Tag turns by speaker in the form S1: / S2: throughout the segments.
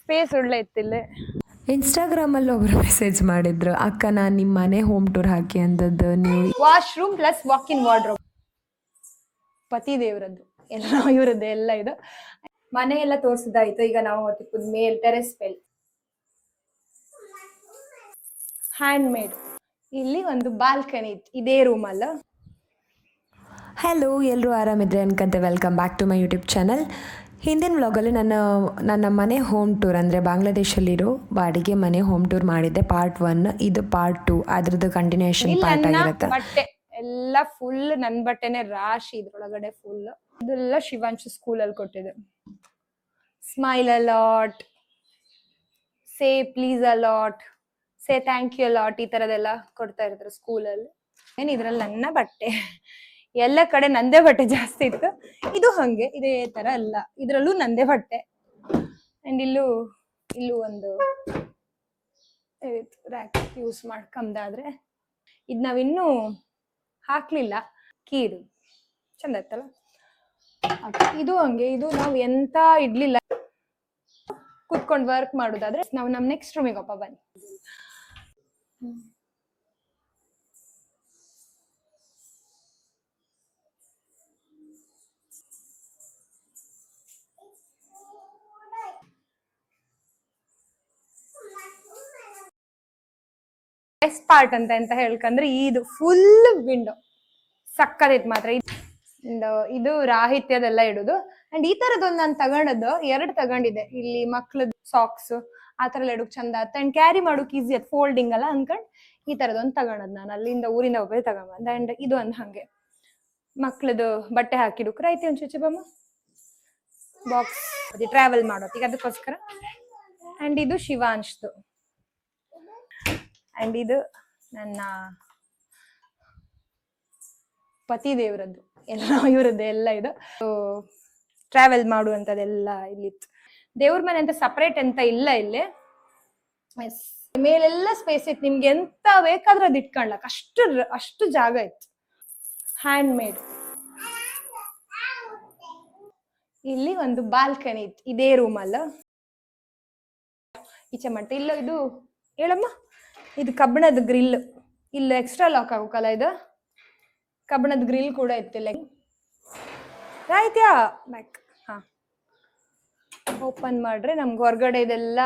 S1: Space ಒಳ್ಳೆ ಇತ್ತಿಲ್ಲ.
S2: ಇನ್ಸ್ಟಾಗ್ರಾಮಲ್ಲಿ ಒಬ್ಬರು ಮೆಸೇಜ್ ಮಾಡಿದ್ರು, ಅಕ್ಕ ನಾನು ನಿಮ್ಮ ಮನೆ ಹೋಮ್ ಟೂರ್ ಹಾಕಿ ಅಂದದ್ದು ನೀವು.
S1: Washroom plus walk in wardrobe, ಪತಿ ದೇವರದ್ದು ಎಲ್ಲ ಇವರದ್ದು ಎಲ್ಲ ಇದು. ಮನೆ ಎಲ್ಲ ತೋರಿಸಿದಾಯ್ತು. ಈಗ ನಾವು ಮೇಲ್ ಟೆರೆಸ್ ಮೇಲ್ ಹ್ಯಾಂಡ್ ಮೇಡ್. ಇಲ್ಲಿ ಒಂದು ಬಾಲ್ಕನಿ ಇತ್ತು ಇದೇ ರೂಮಲ್ಲ.
S2: ಹಲೋ, ಎಲ್ಲರೂ ಆರಾಮಿದ್ರೆ ಅನ್ಕಂತೆ. Welcome back to my YouTube channel. ಹಿಂದಿನ ವ್ಲಾಗಲ್ಲಿ ನನ್ನ ಮನೆ ಹೋಮ್ ಟೂರ್ ಅಂದರೆ ಬಾಂಗ್ಲಾದೇಶಲ್ಲಿರೋ ಬಾಡಿಗೆ ಮನೆ ಹೋಮ್ ಟೂರ್ ಮಾಡಿದ್ದೆ, ಪಾರ್ಟ್ 1. ಇದು ಪಾರ್ಟ್ 2, ಅದ್ರದ್ದು ಕಂಟಿನ್ಯೂಷನ್ ಪಾರ್ಟ್ ಆಗಿರುತ್ತೆ.
S1: ಬಟ್ಟೆ ಎಲ್ಲ ಫುಲ್ ನನ್ನ ಬಟ್ಟೆನೆ ರಾಶಿ ಇದ್ರೊಳಗಡೆ ಫುಲ್. ಇದೆಲ್ಲ ಶಿವಾಂಶು ಸ್ಕೂಲಲ್ಲಿ ಕೊಟ್ಟಿದೆ. Smile a lot, say please a lot, say thank you lot, ಈ ತರದೆಲ್ಲ ಕೊಡ್ತಾ ಇರ್ತಾರೆ ಸ್ಕೂಲಲ್ಲಿ. ಏನ್ ಇದ್ರಲ್ಲಿ ನನ್ನ ಬಟ್ಟೆ ಎಲ್ಲ ಕಡೆ ನಂದೇ ಬಟ್ಟೆ ಜಾಸ್ತಿ ಇತ್ತು. ಇದು ಹಂಗೆ ಇದೇ ತರ ಅಲ್ಲ, ಇದ್ರಲ್ಲೂ ನಂದೇ ಬಟ್ಟೆ. ಅಂಡ್ ಇಲ್ಲೂ ಒಂದು ರ್ಯಾಕ್ ಯೂಸ್ ಮಾಡ್ಕಂದಾದ್ರೆ. ಇದ್ ನಾವಿನ್ನೂ ಹಾಕ್ಲಿಲ್ಲ. ಕೀರು ಚಂದ ಇತ್ತಲ್ಲ. ಇದು ಹಂಗೆ, ಇದು ನಾವು ಎಂತ ಇಡ್ಲಿಲ್ಲ. ಕುತ್ಕೊಂಡು ವರ್ಕ್ ಮಾಡುದಾದ್ರೆ ನಾವು ನಮ್ ನೆಕ್ಸ್ಟ್ ರೂಮಿಗೆ ಒಪ್ಪ ಬನ್ನಿ. ಬೆಸ್ಟ್ ಪಾರ್ಟ್ ಅಂತ ಹೇಳ್ಕಂದ್ರೆ ಇದು ಫುಲ್ ವಿಂಡೋ ಸಕ್ಕದೈತ್ ಮಾತ್ರ. ಇದು ರಾಹಿತ್ಯದೆಲ್ಲ ಇಡುದು. ಅಂಡ್ ಈ ತರದೊಂದು ನಾನು ತಗೊಂಡದ್ದು 2 ತಗೊಂಡಿದ್ದೆ. ಇಲ್ಲಿ ಮಕ್ಳದ್ ಸಾಕ್ಸ್ ಆ ತರ ಎಲ್ಲ ಇಡಕ್ ಚಂದ ಆತ. ಅಂಡ್ ಕ್ಯಾರಿ ಮಾಡೋಕ್ ಈಸಿ ಆಯ್ತು, ಫೋಲ್ಡಿಂಗ್ ಅಲ್ಲ ಅನ್ಕೊಂಡ್ ಈ ತರದೊಂದು ತಗೊಂಡದ್ ನಾನು ಅಲ್ಲಿಂದ ಊರಿಂದ ಒಬ್ಬರೇ ತಗೊಂಬಂದ. ಅಂಡ್ ಇದು ಒಂದು ಹಂಗೆ ಮಕ್ಳದು ಬಟ್ಟೆ ಹಾಕಿಡುಕ್ರ ಐತಿ ಒಂದ್ ಚುಚ್ಚು ಬಮ್ಮ ಬಾಕ್ಸ್, ಅದೇ ಟ್ರಾವೆಲ್ ಮಾಡೋದು ಈಗ ಅದಕ್ಕೋಸ್ಕರ. ಅಂಡ್ ಇದು ಶಿವಾಂಶ್ದು. ಅಂಡ್ ಇದು ನನ್ನ ಪತಿ ದೇವರದ್ದು ಎಲ್ಲ ಇವರದ್ದು ಎಲ್ಲ ಇದು. ಟ್ರಾವೆಲ್ ಮಾಡುವಂತದೆಲ್ಲ ಇಲ್ಲಿತ್ತು. ದೇವ್ರ ಮನೆ ಅಂತ ಸಪರೇಟ್ ಅಂತ ಇಲ್ಲ ಇಲ್ಲಿ. ಮೇಲೆಲ್ಲ ಸ್ಪೇಸ್ ಇತ್ತು, ನಿಮ್ಗೆ ಎಂತ ಬೇಕಾದ್ರೂ ಅದು ಇಟ್ಕೊಂಡ್ಲಕ್ ಅಷ್ಟು ಜಾಗ ಇತ್ತು. Hand made. ಇಲ್ಲಿ ಒಂದು ಬಾಲ್ಕನಿ ಇತ್ತು ಇದೇ ರೂಮಲ್ಲ. ಈಚೆ ಮಾಡ್ತಾ ಇಲ್ಲ. ಇದು ಹೇಳಮ್ಮ, ಇದು ಕಬ್ಬಿಣದ ಗ್ರಿಲ್. ಇಲ್ಲ ಎಕ್ಸ್ಟ್ರಾ ಲಾಕ್ ಆಗೋಕಲ್ಲ, ಇದು ಕಬ್ಬಿಣದ ಗ್ರಿಲ್ ಕೂಡ ಇತ್ತಿಲ್ಲ. ಆಯ್ತ್ಯಾ ಬ್ಯಾಕ್. ಹಾ, ಓಪನ್ ಮಾಡ್ರೆ ನಮ್ಗೆ ಹೊರಗಡೆ ಇದೆಲ್ಲ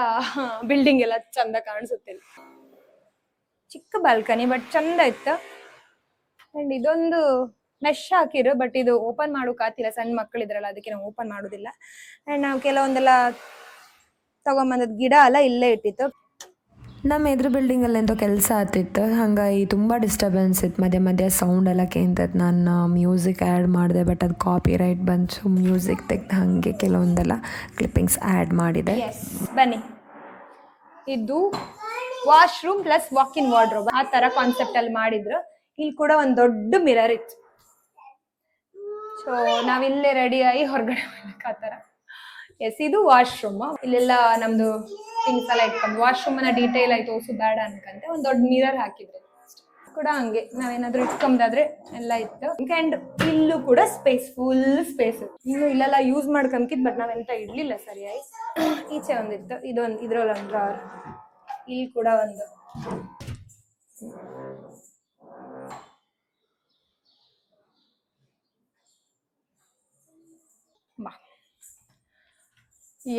S1: ಬಿಲ್ಡಿಂಗ್ ಎಲ್ಲ ಚಂದ ಕಾಣಿಸುತ್ತಿಲ್ಲ. ಚಿಕ್ಕ ಬಾಲ್ಕನಿ ಬಟ್ ಚಂದ ಇತ್ತು. ಅಂಡ್ ಇದೊಂದು ಮೆಶ್ ಹಾಕಿರು, ಬಟ್ ಇದು ಓಪನ್ ಮಾಡೋಕ್ ಆತಿಲ್ಲ, ಸಣ್ಣ ಮಕ್ಕಳಿದ್ರಲ್ಲ ಅದಕ್ಕೆ ನಾವು ಓಪನ್ ಮಾಡುದಿಲ್ಲ. ಅಂಡ್ ನಾವು ಕೆಲವೊಂದೆಲ್ಲ ತಗೊಂಬಂದದ್ ಗಿಡ ಎಲ್ಲ ಇಲ್ಲೇ ಇಟ್ಟಿತ್ತು.
S2: ನಮ್ಮ ಎದುರು ಬಿಲ್ಡಿಂಗಲ್ಲಿ ಎಂತೋ ಕೆಲಸ ಆಗ್ತಿತ್ತು, ಹಾಗಾಗಿ ತುಂಬ ಡಿಸ್ಟರ್ಬೆನ್ಸ್ ಇತ್ತು. ಮಧ್ಯೆ ಸೌಂಡ್ ಎಲ್ಲ ಕೇಳ್ತೈತೆ. ನಾನು ಮ್ಯೂಸಿಕ್ ಆ್ಯಡ್ ಮಾಡಿದೆ, ಬಟ್ ಅದು ಕಾಪಿ ರೈಟ್ ಬಂತು. ಸೊ ಮ್ಯೂಸಿಕ್ ತೆಗೆದು ಹಾಗೆ ಕೆಲವೊಂದೆಲ್ಲ ಕ್ಲಿಪ್ಪಿಂಗ್ಸ್ ಆ್ಯಡ್ ಮಾಡಿದೆ.
S1: ಬನ್ನಿ, ಇದು washroom plus walk in wardrobe ಆ ತರ ಕಾನ್ಸೆಪ್ಟ್ ಅಲ್ಲಿ ಮಾಡಿದ್ರು. ಇಲ್ಲಿ ಕೂಡ ಒಂದು ದೊಡ್ಡ ಮಿರರ್ ಇತ್ತು. ಸೊ ನಾವಿಲ್ಲೇ ರೆಡಿ ಆಗಿ ಹೊರಗಡೆ ಹೋಗ್ಲಿಕ್ಕೆ ಆ ತರ. ಎಸ್, ಇದು ವಾಶ್ರೂಮ್. ಇಲ್ಲೆಲ್ಲ ನಮ್ದು ಥಿಂಗ್ಸ್ ಎಲ್ಲ ಇಟ್ಕೊಂಡು ವಾಶ್ರೂಮ್ ಅನ್ನ ಡೀಟೇಲ್ ಆಗಿ ತೋರಿಸು ಬೇಡ ಅನ್ಕಂತೆ ಒಂದ್ ದೊಡ್ಡ ಮಿರರ್ ಹಾಕಿದ್ರು. ಕೂಡ ಹಂಗೆ ನಾವೇನಾದ್ರೂ ಇಟ್ಕೊಂಬಾದ್ರೆ ಎಲ್ಲ ಇತ್ತು. ಅಂಡ್ ಇಲ್ಲೂ ಕೂಡ ಸ್ಪೇಸ್, ಫುಲ್ ಸ್ಪೇಸ್ ಇತ್ತು. ಇನ್ನು ಇಲ್ಲೆಲ್ಲ ಯೂಸ್ ಮಾಡ್ಕೊಂಕಿದ್, ಬಟ್ ನಾವೆಂತ ಇಡ್ಲಿಲ್ಲ ಸರಿಯಾಗಿ. ಈಚೆ ಒಂದಿತ್ತು, ಇದೊಂದು ಇದ್ರಲ್ಲಿ ಒಂದು ಡ್ರಾವರ್. ಇಲ್ಲಿ ಕೂಡ ಒಂದು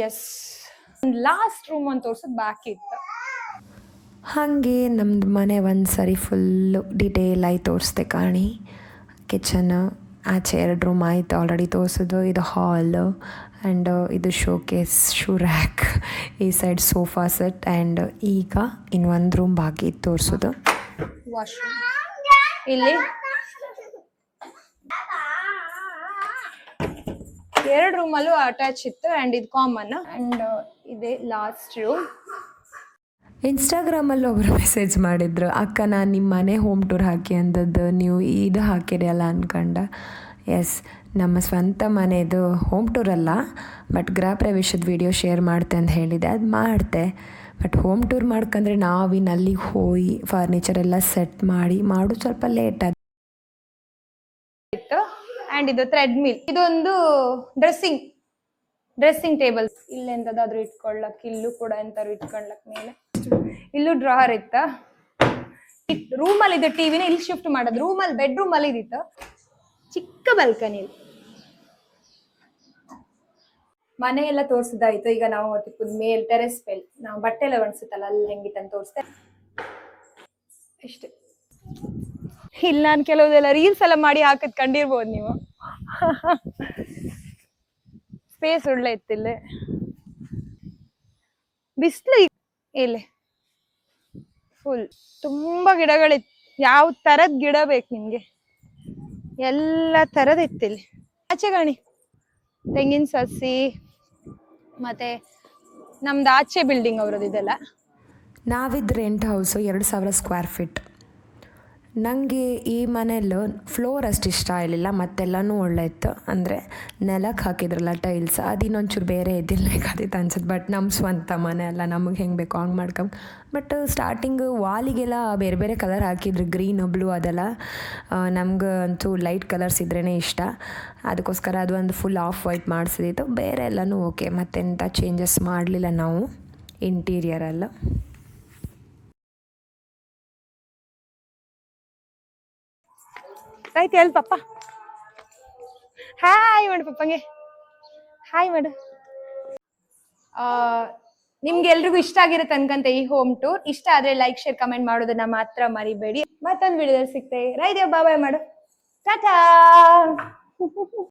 S1: ಎಸ್, ಲಾಸ್ಟ್ ರೂಮ್ ಅಂತ ತೋರ್ಸೋದು ಬಾಕಿ ಇತ್ತು.
S2: ಹಾಗೆ ನಮ್ಮದು ಮನೆ ಒಂದು ಸರಿ ಫುಲ್ಲು ಡೀಟೇಲ್ ಆಗಿ ತೋರಿಸ್ದೆ ಕಾಣಿ. ಕಿಚನ್ ಆಚೆ 2 ರೂಮ್ ಆಯಿತು ಆಲ್ರೆಡಿ ತೋರಿಸೋದು. ಇದು ಹಾಲು, ಆ್ಯಂಡ್ ಇದು ಶೋಕೇಸ್, ಶೂ ರ್ಯಾಕ್, ಈ ಸೈಡ್ ಸೋಫಾ ಸೆಟ್. ಆ್ಯಂಡ್ ಈಗ ಇನ್ನೊಂದು ರೂಮ್ ಬಾಕಿ ತೋರಿಸೋದು,
S1: ವಾಶ್ರೂಮ್. ಇಲ್ಲಿ 2 ರೂಮಲ್ಲೂ ಅಟ್ಯಾಚ್ ಇತ್ತು. ಆ್ಯಂಡ್ ಇದು ಕಾಮನ್. ಆ್ಯಂಡ್ ಇದೇ ಲಾಸ್ಟ್ ರೂಮ್.
S2: ಇನ್ಸ್ಟಾಗ್ರಾಮಲ್ಲಿ ಒಬ್ಬರು ಮೆಸೇಜ್ ಮಾಡಿದ್ರು, ಅಕ್ಕ ನಾನು ನಿಮ್ಮ ಮನೆ ಹೋಮ್ ಟೂರ್ ಹಾಕಿ ಅಂದದ್ದು ನೀವು ಇದು ಹಾಕಿರಿ ಅಲ್ಲ ಅನ್ಕಂಡ. ಎಸ್, ನಮ್ಮ ಸ್ವಂತ ಮನೆಯದು ಹೋಮ್ ಟೂರ್ ಅಲ್ಲ, ಬಟ್ ಗೃಹ ಪ್ರವೇಶದ ವಿಡಿಯೋ ಶೇರ್ ಮಾಡ್ತೆ ಅಂತ ಹೇಳಿದೆ, ಅದು ಮಾಡ್ತೆ. ಬಟ್ ಹೋಮ್ ಟೂರ್ ಮಾಡ್ಕಂದ್ರೆ ನಾವಿನ್ನು ಅಲ್ಲಿಗೆ ಹೋಗಿ ಫರ್ನಿಚರ್ ಎಲ್ಲ ಸೆಟ್ ಮಾಡಿ ಮಾಡೋದು ಸ್ವಲ್ಪ ಲೇಟ್ ಆಗಿ
S1: ಇತ್ತು. ಆ್ಯಂಡ್ ಇದು ಥ್ರೆಡ್ ಮಿಲ್, ಇದೊಂದು ಡ್ರೆಸ್ಸಿಂಗ್ ಡ್ರೆಸ್ಸಿಂಗ್ ಟೇಬಲ್ ಇಲ್ಲಿ ಎಂತದಾದ್ರು ಇಟ್ಕೊಳ್ಳಕ್, ಇಲ್ಲೂ ಕೂಡ ಎಂತಾದ್ರು ಇಟ್ಕೊಳ್ಳಕ್ ಮೇಲೆ. ಇಲ್ಲೂ ಡ್ರಾವರ್ ಇತ್ತ. ರೂಮ್ ಅಲ್ಲಿ ಇದೆ ಟಿವಿನ ಇಲ್ಲಿ ಶಿಫ್ಟ್ ಮಾಡೋದು. ರೂಮಲ್ಲಿ ಬೆಡ್ರೂಮ್ ಅಲ್ಲಿ ಇದಿತ್ತು ಚಿಕ್ಕ ಬಾಲ್ಕನಿ. ಮನೆ ಎಲ್ಲ ತೋರ್ಸಿದಾಯ್ತು. ಈಗ ನಾವು ಮೇಲ್ ಟೆರೆಸ್ ಮೇಲ್ ನಾವು ಬಟ್ಟೆ ಎಲ್ಲ ಒಣಸುತ್ತಲ್ಲ ಅಲ್ಲಿ ಹೆಂಗಿತ್ತು ಅಂತ ತೋರಿಸ್ತೆ ಅಷ್ಟೇ. ಇಲ್ಲಿ ನಾನು ಕೆಲವುದೆಲ್ಲ ರೀಲ್ಸ್ ಎಲ್ಲ ಮಾಡಿ ಹಾಕದ್ ಕಂಡಿರ್ಬೋದು ನೀವು. ಸ್ಪೇಸ್ ಒಳ್ಳೆ ಇತ್ತಿಲ್ಲ, ಬಿಸಿಲು ಇಲ್ಲಿ ಫುಲ್ ತುಂಬಾ ಗಿಡಗಳಿತ್ತು. ಯಾವ ತರದ್ ಗಿಡ ಬೇಕು ನಿಮ್ಗೆ ಎಲ್ಲ ತರದ್ ಇತ್ತಿಲ್ಲಿ. ಆಚೆ ಗಣಿ ತೆಂಗಿನ ಸಸಿ, ಮತ್ತೆ ನಮ್ದು ಆಚೆ ಬಿಲ್ಡಿಂಗ್ ಅವ್ರದ್ದು ಇದೆಲ್ಲ.
S2: ನಾವಿದ್ದು ರೆಂಟ್ ಹೌಸು 2000 ಸ್ಕ್ವೇರ್ ಫೀಟ್. ನನಗೆ ಈ ಮನೆಯಲ್ಲೂ ಫ್ಲೋರ್ ಅಷ್ಟು ಇಷ್ಟ ಆಗಲಿಲ್ಲ, ಮತ್ತೆಲ್ಲನೂ ಒಳ್ಳೆ ಇತ್ತು. ಅಂದರೆ ನೆಲಕ್ಕೆ ಹಾಕಿದ್ರಲ್ಲ ಟೈಲ್ಸ್, ಅದು ಇನ್ನೊಂಚೂರು ಬೇರೆ ಇದ್ದಿರ್ಬೇಕಾದಿತ್ತು ಅನ್ಸುತ್ತೆ. ಬಟ್ ನಮ್ಮ ಸ್ವಂತ ಮನೆ ಅಲ್ಲ, ನಮಗೆ ಹೆಂಗೆ ಬೇಕೋ ಹಂಗೆ ಮಾಡ್ಕೊಂಡು. ಬಟ್ ಸ್ಟಾರ್ಟಿಂಗು ವಾಲಿಗೆಲ್ಲ ಬೇರೆ ಬೇರೆ ಕಲರ್ ಹಾಕಿದ್ರು, ಗ್ರೀನು ಬ್ಲೂ ಅದೆಲ್ಲ. ನಮ್ಗೆ ಅಂತೂ ಲೈಟ್ ಕಲರ್ಸ್ ಇದ್ರೇ ಇಷ್ಟ, ಅದಕ್ಕೋಸ್ಕರ ಅದು ಒಂದು ಫುಲ್ ಆಫ್ ವೈಟ್ ಮಾಡಿಸಿದಿತ್ತು. ಬೇರೆ ಎಲ್ಲನೂ ಓಕೆ, ಮತ್ತೆಂಥ ಚೇಂಜಸ್ ಮಾಡಲಿಲ್ಲ ನಾವು ಇಂಟೀರಿಯರೆಲ್ಲ.
S1: ಆಯ್ತು ಹೇಳಿ ಪಪ್ಪ ಹಾಯ್ ಮಾಡು, ಪಪ್ಪಂಗೆ ಹಾಯ್ ಮಾಡು. ನಿಮ್ಗೆ ಎಲ್ರಿಗೂ ಇಷ್ಟ ಆಗಿರುತ್ತೆ ಅನ್ಕಂತ ಈ ಹೋಮ್ ಟೂರ್. ಇಷ್ಟ ಆದ್ರೆ ಲೈಕ್, ಶೇರ್, ಕಮೆಂಟ್ ಮಾಡೋದನ್ನ ಮಾತ್ರ ಮರಿಬೇಡಿ. ಮತ್ತೊಂದು ವಿಡಿಯೋದಲ್ಲಿ ಸಿಗ್ತೇವೆ. ರೈದೇವ್ ಬಾಯ್ ಮಾಡು, ಟಾಟಾ.